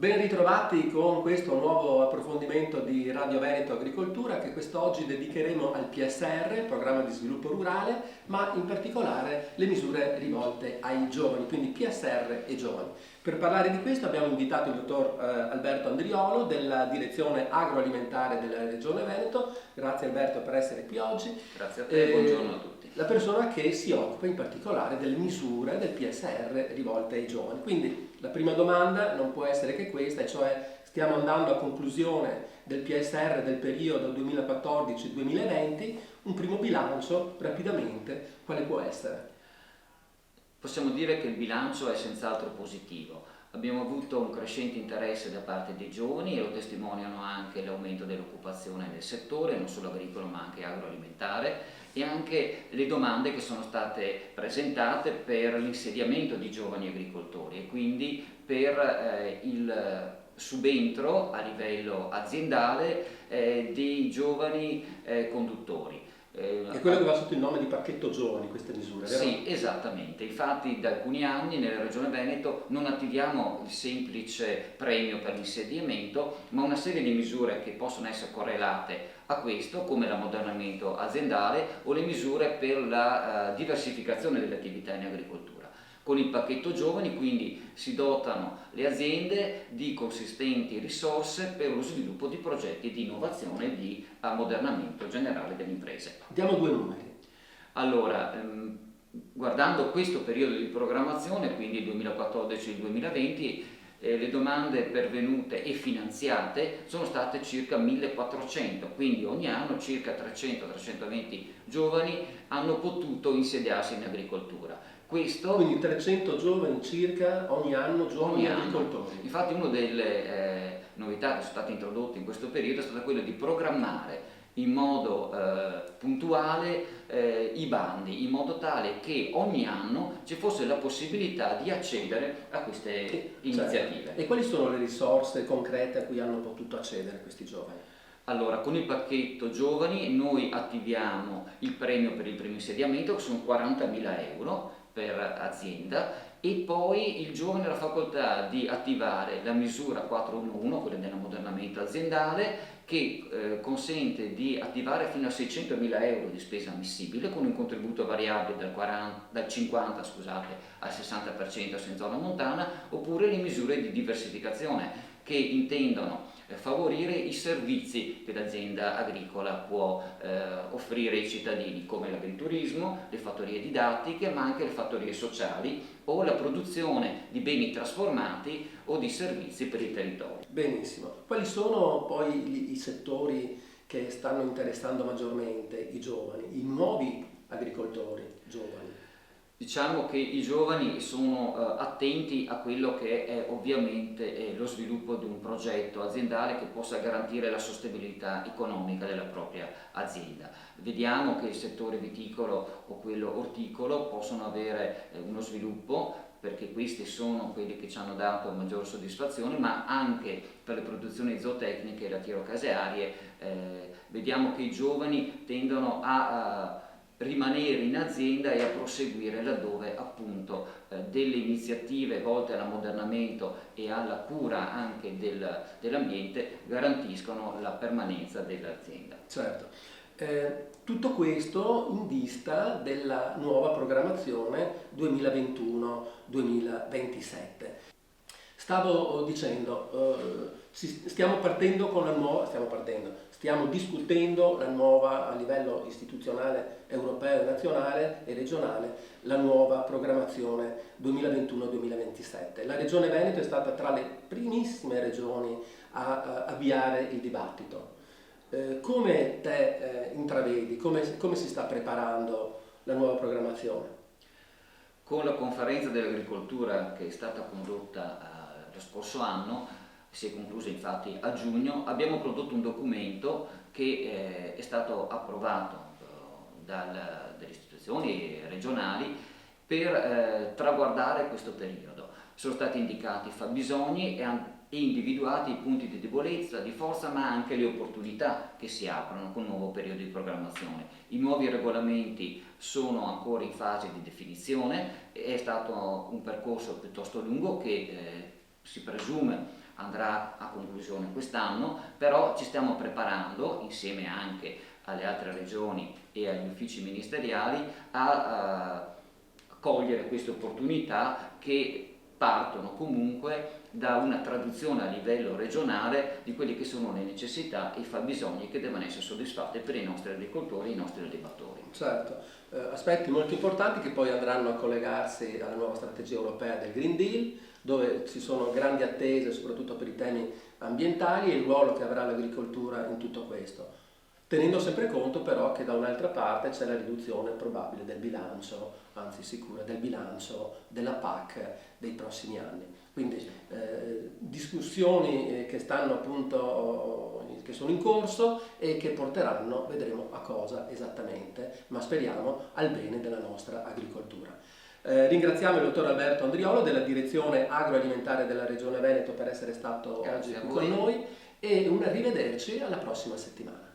Ben ritrovati con questo nuovo approfondimento di Radio Veneto Agricoltura che quest'oggi dedicheremo al PSR, Programma di Sviluppo Rurale, ma in particolare le misure rivolte ai giovani, quindi PSR e giovani. Per parlare di questo abbiamo invitato il dottor Alberto Andriolo della Direzione Agroalimentare della Regione Veneto. Grazie Alberto per essere qui oggi. Grazie a te, buongiorno a tutti. La persona che si occupa in particolare delle misure del PSR rivolte ai giovani. Quindi la prima domanda non può essere che questa, e cioè stiamo andando a conclusione del PSR del periodo 2014-2020, un primo bilancio rapidamente, quale può essere? Possiamo dire che il bilancio è senz'altro positivo. Abbiamo avuto un crescente interesse da parte dei giovani e lo testimoniano anche l'aumento dell'occupazione nel settore, non solo agricolo ma anche agroalimentare, e anche le domande che sono state presentate per l'insediamento di giovani agricoltori e quindi per il subentro a livello aziendale dei giovani conduttori. È quello che va sotto il nome di pacchetto giovani, queste misure, vero? Sì, esattamente. Infatti da alcuni anni nella Regione Veneto non attiviamo il semplice premio per l'insediamento, ma una serie di misure che possono essere correlate a questo, come l'ammodernamento aziendale o le misure per la diversificazione delle attività in agricoltura. Con il pacchetto giovani quindi si dotano le aziende di consistenti risorse per lo sviluppo di progetti di innovazione e di ammodernamento generale delle imprese. Diamo due numeri. Allora, guardando questo periodo di programmazione, quindi il 2014-2020, le domande pervenute e finanziate sono state circa 1400, quindi ogni anno circa 300-320 giovani hanno potuto insediarsi in agricoltura. Quindi 300 giovani circa ogni anno, giovani agricoltori. Infatti una delle novità che sono state introdotte in questo periodo è stata quella di programmare in modo puntuale i bandi, in modo tale che ogni anno ci fosse la possibilità di accedere a queste iniziative. Certo. E quali sono le risorse concrete a cui hanno potuto accedere questi giovani? Allora, con il pacchetto giovani noi attiviamo il premio per il primo insediamento, che sono 40.000 euro per azienda, e poi il giovane ha la facoltà di attivare la misura 411, quella dell'ammodernamento aziendale, che consente di attivare fino a 600.000 euro di spesa ammissibile con un contributo variabile dal 50 al 60% se in zona montana, oppure le misure di diversificazione che intendono favorire i servizi che l'azienda agricola può offrire ai cittadini, come l'agriturismo, le fattorie didattiche, ma anche le fattorie sociali o la produzione di beni trasformati o di servizi per il territorio. Benissimo. Quali sono poi i settori che stanno interessando maggiormente i giovani, i nuovi agricoltori giovani? Diciamo che i giovani sono attenti a quello che è ovviamente lo sviluppo di un progetto aziendale che possa garantire la sostenibilità economica della propria azienda. Vediamo che il settore viticolo o quello orticolo possono avere uno sviluppo, perché questi sono quelli che ci hanno dato maggior soddisfazione, ma anche per le produzioni zootecniche e lattiero-casearie vediamo che i giovani tendono a rimanere in azienda e a proseguire laddove appunto delle iniziative volte all'ammodernamento e alla cura anche dell'ambiente garantiscono la permanenza dell'azienda. Certo. Tutto questo in vista della nuova programmazione 2021-2027. Stavo dicendo, stiamo discutendo la nuova, a livello istituzionale europeo, nazionale e regionale, la nuova programmazione 2021-2027. La Regione Veneto è stata tra le primissime regioni a avviare il dibattito. Come te intravedi, come si sta preparando la nuova programmazione? Con la conferenza dell'agricoltura che è stata condotta lo scorso anno, si è conclusa infatti a giugno, abbiamo prodotto un documento che è stato approvato dalle istituzioni regionali per traguardare questo periodo. Sono stati indicati i fabbisogni e individuati i punti di debolezza, di forza, ma anche le opportunità che si aprono con il nuovo periodo di programmazione. I nuovi regolamenti sono ancora in fase di definizione, è stato un percorso piuttosto lungo che si presume andrà a conclusione quest'anno, però ci stiamo preparando insieme anche alle altre regioni e agli uffici ministeriali a cogliere queste opportunità che partono comunque da una tradizione a livello regionale di quelle che sono le necessità e i fabbisogni che devono essere soddisfatti per i nostri agricoltori e i nostri allevatori. Certo, aspetti molto importanti che poi andranno a collegarsi alla nuova strategia europea del Green Deal, dove ci sono grandi attese soprattutto per i temi ambientali e il ruolo che avrà l'agricoltura in tutto questo. Tenendo sempre conto però che da un'altra parte c'è la riduzione probabile del bilancio, anzi sicura, del bilancio della PAC dei prossimi anni. Quindi discussioni che stanno appunto, che sono in corso e che porteranno, vedremo a cosa esattamente, ma speriamo al bene della nostra agricoltura. Ringraziamo il dottor Alberto Andriolo della direzione agroalimentare della Regione Veneto per essere stato oggi qui con noi e un arrivederci alla prossima settimana.